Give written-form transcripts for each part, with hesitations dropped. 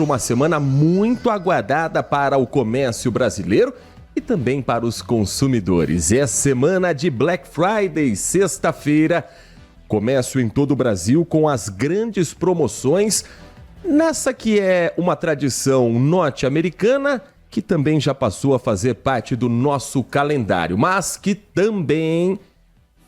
uma semana muito aguardada para o comércio brasileiro e também para os consumidores. É semana de Black Friday, sexta-feira, comércio em todo o Brasil com as grandes promoções, nessa que é uma tradição norte-americana, que também já passou a fazer parte do nosso calendário, mas que também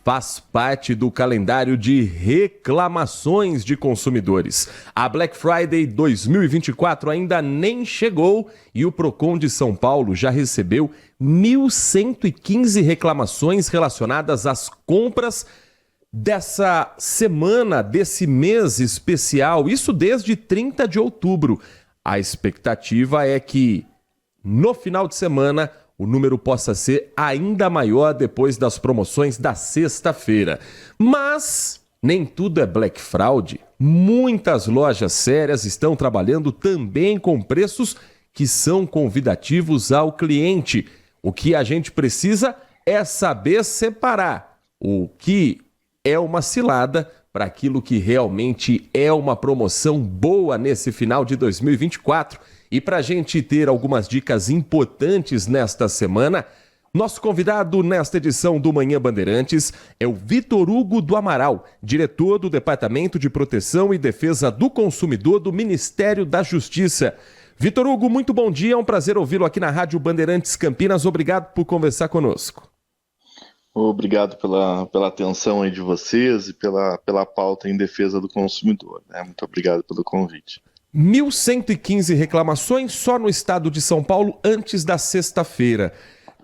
faz parte do calendário de reclamações de consumidores. A Black Friday 2024 ainda nem chegou e o Procon de São Paulo já recebeu 1.115 reclamações relacionadas às compras dessa semana, desse mês especial, isso desde 30 de outubro. A expectativa é que no final de semana o número possa ser ainda maior depois das promoções da sexta-feira. Mas nem tudo é Black Fraud. Muitas lojas sérias estão trabalhando também com preços que são convidativos ao cliente. O que a gente precisa é saber separar o que é uma cilada para aquilo que realmente é uma promoção boa nesse final de 2024. E para a gente ter algumas dicas importantes nesta semana, nosso convidado nesta edição do Manhã Bandeirantes é o Vitor Hugo do Amaral, diretor do Departamento de Proteção e Defesa do Consumidor do Ministério da Justiça. Vitor Hugo, muito bom dia, é um prazer ouvi-lo aqui na Rádio Bandeirantes Campinas. Obrigado por conversar conosco. Obrigado pela atenção aí de vocês e pela pauta em defesa do consumidor, né? Muito obrigado pelo convite. 1.115 reclamações só no estado de São Paulo antes da sexta-feira.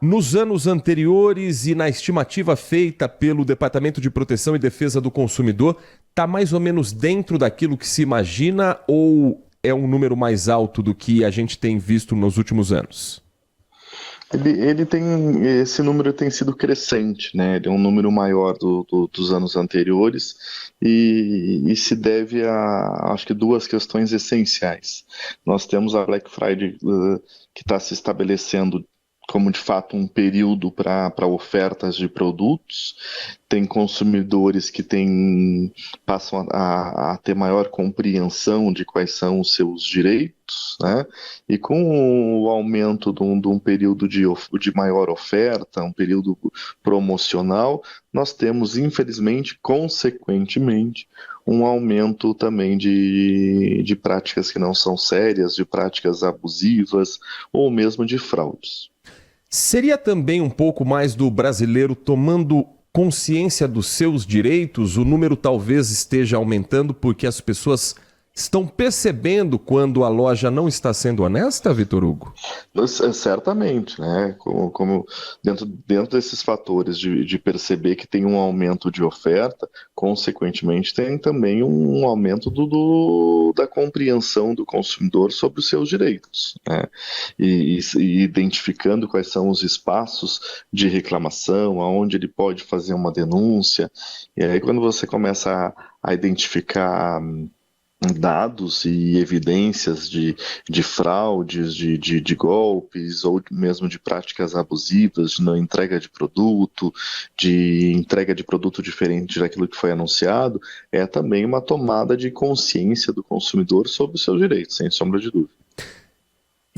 Nos anos anteriores e na estimativa feita pelo Departamento de Proteção e Defesa do Consumidor, está mais ou menos dentro daquilo que se imagina ou é um número mais alto do que a gente tem visto nos últimos anos? Esse número tem sido crescente, né? Ele é um número maior dos anos anteriores e se deve a, acho que, duas questões essenciais. Nós temos a Black Friday que está se estabelecendo como, de fato, um período para ofertas de produtos. Tem consumidores que passam a ter maior compreensão de quais são os seus direitos, né? E com o aumento de um período de maior oferta, um período promocional, nós temos, infelizmente, consequentemente, um aumento também de práticas que não são sérias, de práticas abusivas ou mesmo de fraudes. Seria também um pouco mais do brasileiro tomando consciência dos seus direitos? O número talvez esteja aumentando porque as pessoas estão percebendo quando a loja não está sendo honesta, Vitor Hugo? Certamente, né? Como dentro desses fatores de perceber que tem um aumento de oferta, consequentemente tem também um aumento da compreensão do consumidor sobre os seus direitos, né? E identificando quais são os espaços de reclamação, aonde ele pode fazer uma denúncia. E aí, quando você começa a identificar dados e evidências de fraudes, de golpes ou mesmo de práticas abusivas, de não entrega de produto diferente daquilo que foi anunciado, é também uma tomada de consciência do consumidor sobre os seus direitos, sem sombra de dúvida.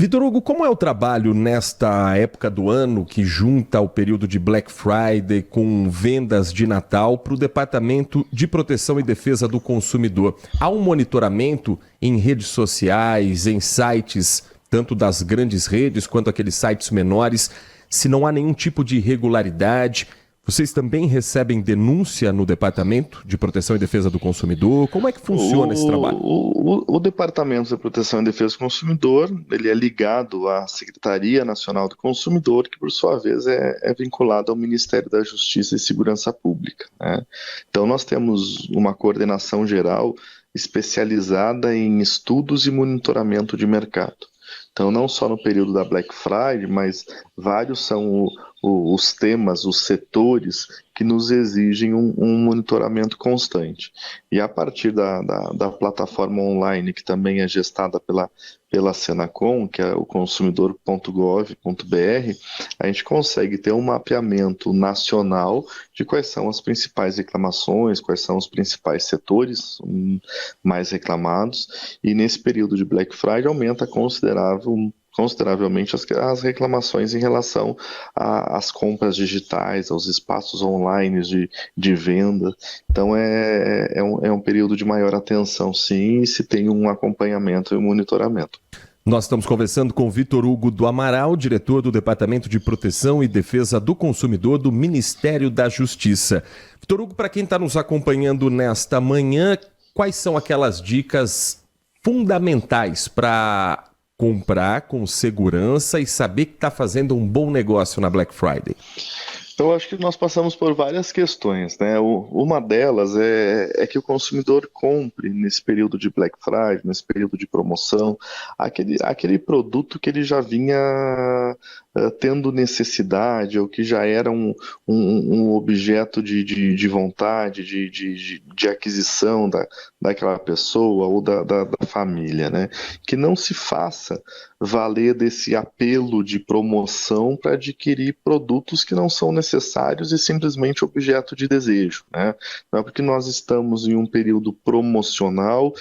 Vitor Hugo, como é o trabalho nesta época do ano que junta o período de Black Friday com vendas de Natal para o Departamento de Proteção e Defesa do Consumidor? Há um monitoramento em redes sociais, em sites, tanto das grandes redes quanto aqueles sites menores, se não há nenhum tipo de irregularidade? Vocês também recebem denúncia no Departamento de Proteção e Defesa do Consumidor? Como é que funciona esse trabalho? O Departamento de Proteção e Defesa do Consumidor, ele é ligado à Secretaria Nacional do Consumidor, que por sua vez é vinculado ao Ministério da Justiça e Segurança Pública, né? Então nós temos uma coordenação geral especializada em estudos e monitoramento de mercado. Então, não só no período da Black Friday, mas vários são os temas, os setores que nos exigem um monitoramento constante. E a partir da plataforma online, que também é gestada pela Senacom, que é o consumidor.gov.br, a gente consegue ter um mapeamento nacional de quais são as principais reclamações, quais são os principais setores mais reclamados, e nesse período de Black Friday aumenta consideravelmente as reclamações em relação às compras digitais, aos espaços online de venda. Então é um período de maior atenção, sim, e se tem um acompanhamento e um monitoramento. Nós estamos conversando com Vitor Hugo do Amaral, diretor do Departamento de Proteção e Defesa do Consumidor do Ministério da Justiça. Vitor Hugo, para quem está nos acompanhando nesta manhã, quais são aquelas dicas fundamentais para comprar com segurança e saber que está fazendo um bom negócio na Black Friday? Eu acho que nós passamos por várias questões, né? Uma delas é que o consumidor compre nesse período de Black Friday, nesse período de promoção, aquele produto que ele já vinha tendo necessidade, ou que já era um objeto de vontade, de aquisição daquela pessoa ou da família, né? Que não se faça valer desse apelo de promoção para adquirir produtos que não são necessários e simplesmente objeto de desejo, né? Não é porque nós estamos em um período promocional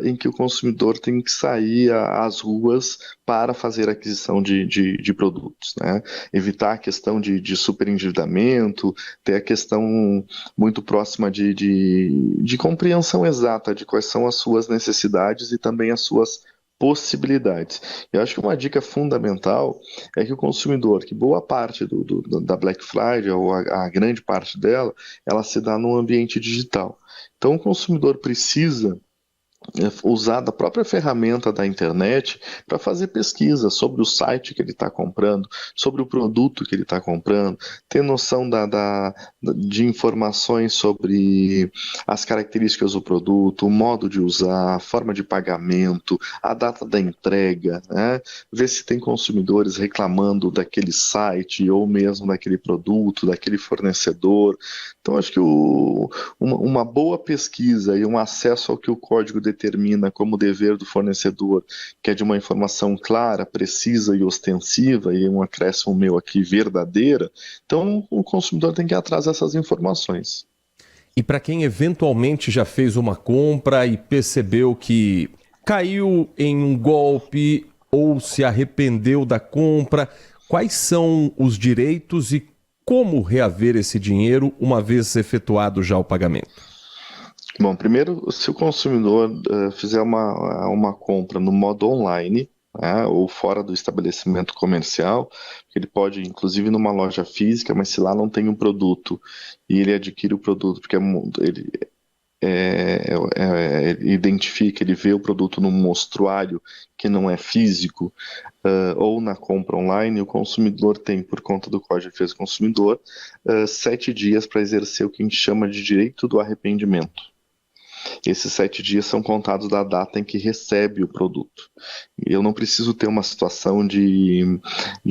em que o consumidor tem que sair às ruas para fazer aquisição de produtos, né? Evitar a questão de superendividamento, ter a questão muito próxima de compreensão exata de quais são as suas necessidades e também as suas possibilidades. Eu acho que uma dica fundamental é que o consumidor, que boa parte da Black Friday, ou a grande parte dela, ela se dá no ambiente digital. Então o consumidor precisa usar da própria ferramenta da internet para fazer pesquisa sobre o site que ele está comprando, sobre o produto que ele está comprando, ter noção de informações sobre as características do produto, o modo de usar, a forma de pagamento, a data da entrega, né? Ver se tem consumidores reclamando daquele site ou mesmo daquele produto, daquele fornecedor. Então, acho que uma boa pesquisa e um acesso ao que o código determina como dever do fornecedor, que é de uma informação clara, precisa e ostensiva, e um acréscimo meu aqui, verdadeira, então o consumidor tem que ir atrás dessas informações. E para quem eventualmente já fez uma compra e percebeu que caiu em um golpe ou se arrependeu da compra, quais são os direitos e como reaver esse dinheiro uma vez efetuado já o pagamento? Bom, primeiro, se o consumidor fizer uma compra no modo online, né, ou fora do estabelecimento comercial, ele pode, inclusive numa loja física, mas se lá não tem um produto e ele adquire o produto porque ele identifica, ele vê o produto num mostruário que não é físico, ou na compra online, o consumidor tem, por conta do Código de Defesa do Consumidor, 7 dias para exercer o que a gente chama de direito do arrependimento. Esses 7 dias são contados da data em que recebe o produto. Eu não preciso ter uma situação de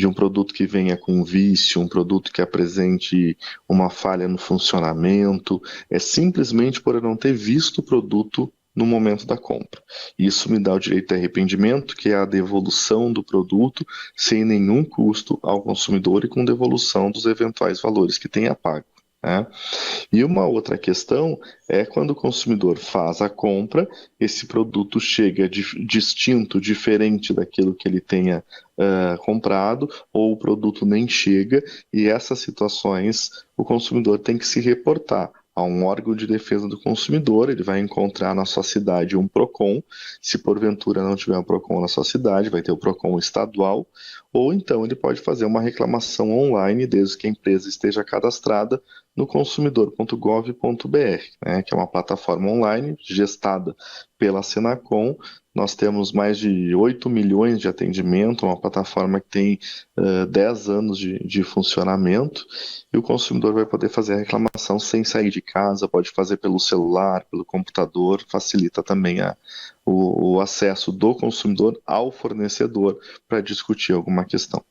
um produto que venha com vício, um produto que apresente uma falha no funcionamento. É simplesmente por eu não ter visto o produto no momento da compra. Isso me dá o direito de arrependimento, que é a devolução do produto sem nenhum custo ao consumidor e com devolução dos eventuais valores que tenha pago. né? E uma outra questão é quando o consumidor faz a compra, esse produto chega distinto, diferente daquilo que ele tenha comprado, ou o produto nem chega, e essas situações o consumidor tem que se reportar a um órgão de defesa do consumidor. Ele vai encontrar na sua cidade um PROCON, se porventura não tiver um PROCON na sua cidade, vai ter o PROCON estadual, ou então ele pode fazer uma reclamação online, desde que a empresa esteja cadastrada no consumidor.gov.br, né, que é uma plataforma online gestada pela Senacom. Nós temos mais de 8 milhões de atendimento, uma plataforma que tem 10 anos de funcionamento, e o consumidor vai poder fazer a reclamação sem sair de casa, pode fazer pelo celular, pelo computador, facilita também o acesso do consumidor ao fornecedor para discutir alguma questão.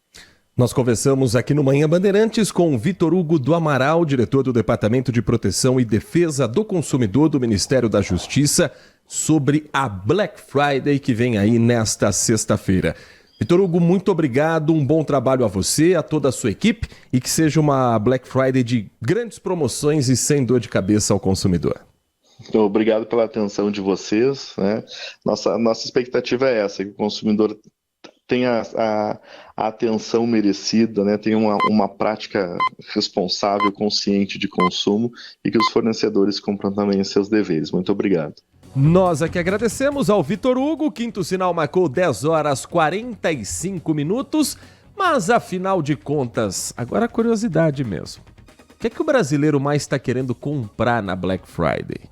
Nós conversamos aqui no Manhã Bandeirantes com o Vitor Hugo do Amaral, diretor do Departamento de Proteção e Defesa do Consumidor do Ministério da Justiça, sobre a Black Friday que vem aí nesta sexta-feira. Vitor Hugo, muito obrigado, um bom trabalho a você, a toda a sua equipe e que seja uma Black Friday de grandes promoções e sem dor de cabeça ao consumidor. Obrigado pela atenção de vocês, né? Nossa expectativa é essa, que o consumidor tenha a atenção merecida, né? Tenha uma prática responsável, consciente de consumo e que os fornecedores cumpram também os seus deveres. Muito obrigado. Nós aqui agradecemos ao Vitor Hugo, o quinto sinal marcou 10h45, mas afinal de contas, agora a curiosidade mesmo. O que é que o brasileiro mais está querendo comprar na Black Friday?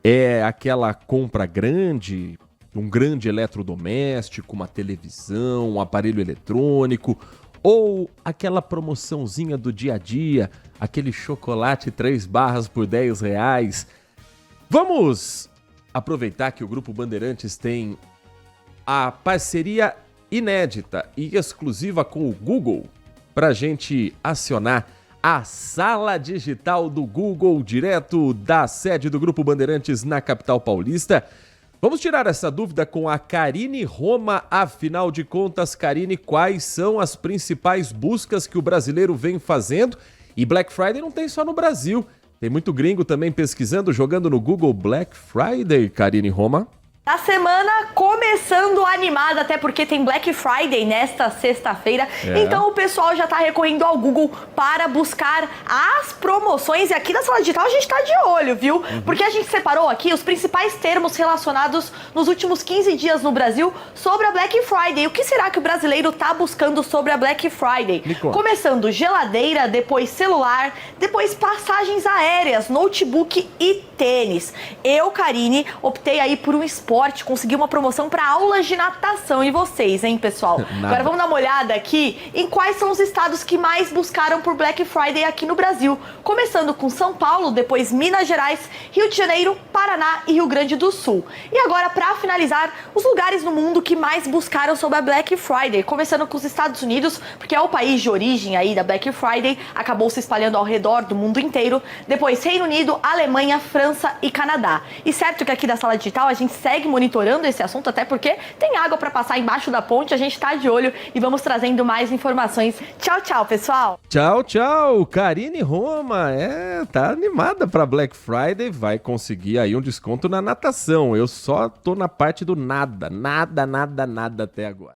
É aquela compra grande, um grande eletrodoméstico, uma televisão, um aparelho eletrônico, ou aquela promoçãozinha do dia a dia, aquele chocolate 3 barras por R$10? Vamos aproveitar que o Grupo Bandeirantes tem a parceria inédita e exclusiva com o Google para a gente acionar a sala digital do Google direto da sede do Grupo Bandeirantes na capital paulista. Vamos tirar essa dúvida com a Karine Roma. Afinal de contas, Karine, quais são as principais buscas que o brasileiro vem fazendo? E Black Friday não tem só no Brasil. Tem muito gringo também pesquisando, jogando no Google Black Friday, Karine Roma. A semana começando animada, até porque tem Black Friday nesta sexta-feira. Então o pessoal já está recorrendo ao Google para buscar as promoções. E aqui na sala digital a gente está de olho, viu? Porque a gente separou aqui os principais termos relacionados nos últimos 15 dias no Brasil sobre a Black Friday. O que será que o brasileiro está buscando sobre a Black Friday? Começando geladeira, depois celular, depois passagens aéreas, notebook e tênis. Eu, Karine, optei aí por um esporte, consegui uma promoção para aulas de natação. E vocês, hein, pessoal? Agora vamos dar uma olhada aqui em quais são os estados que mais buscaram por Black Friday aqui no Brasil. Começando com São Paulo, depois Minas Gerais, Rio de Janeiro, Paraná e Rio Grande do Sul. E agora, para finalizar, os lugares no mundo que mais buscaram sobre a Black Friday. Começando com os Estados Unidos, porque é o país de origem aí da Black Friday, acabou se espalhando ao redor do mundo inteiro. Depois Reino Unido, Alemanha, França e Canadá. E certo que aqui da sala digital a gente segue monitorando esse assunto, até porque tem água para passar embaixo da ponte, a gente tá de olho e vamos trazendo mais informações. Tchau, tchau, pessoal! Tchau, tchau! Karine Roma, tá animada para Black Friday, vai conseguir aí um desconto na natação. Eu só tô na parte do nada até agora.